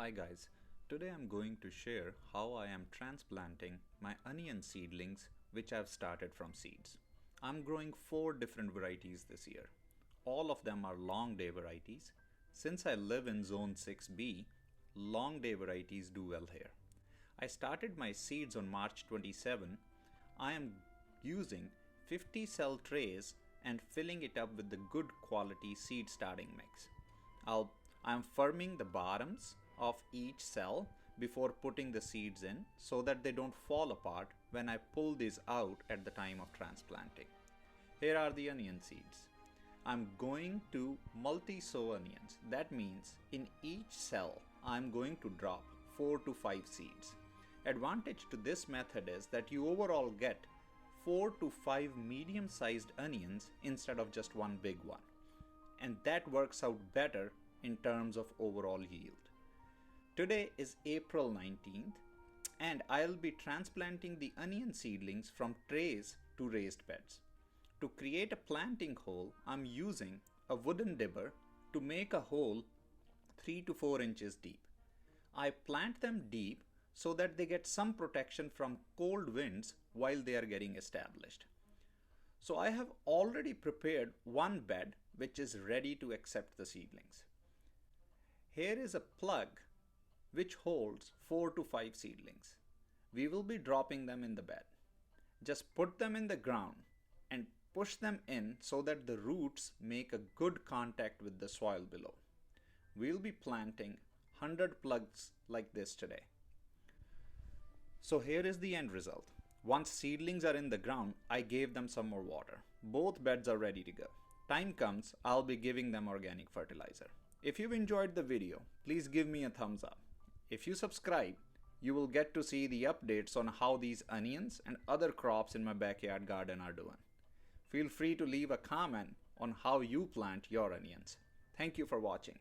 Hi guys, today I'm going to share how I am transplanting my onion seedlings which I've started from seeds. I'm growing 4 different varieties this year. All of them are long day varieties. Since I live in zone 6B, long day varieties do well here. I started my seeds on March 27. I am using 50 cell trays and filling it up with the good quality seed starting mix. I'm firming the bottoms of each cell before putting the seeds in so that they don't fall apart when I pull these out at the time of transplanting. Here are the onion seeds. I'm going to multi-sow onions. That means in each cell I'm going to drop 4 to 5 seeds. Advantage to this method is that you overall get 4 to 5 medium-sized onions instead of just one big one. And that works out better in terms of overall yield. Today is April 19th and I'll be transplanting the onion seedlings from trays to raised beds. To create a planting hole, I'm using a wooden dibber to make a hole 3 to 4 inches deep. I plant them deep so that they get some protection from cold winds while they are getting established. So I have already prepared one bed which is ready to accept the seedlings. Here is a plug which holds 4 to 5 seedlings. We will be dropping them in the bed. Just put them in the ground and push them in so that the roots make a good contact with the soil below. We'll be planting 100 plugs like this today. So here is the end result. Once seedlings are in the ground, I gave them some more water. Both beds are ready to go. Time comes, I'll be giving them organic fertilizer. If you've enjoyed the video, please give me a thumbs up. If you subscribe, you will get to see the updates on how these onions and other crops in my backyard garden are doing. Feel free to leave a comment on how you plant your onions. Thank you for watching.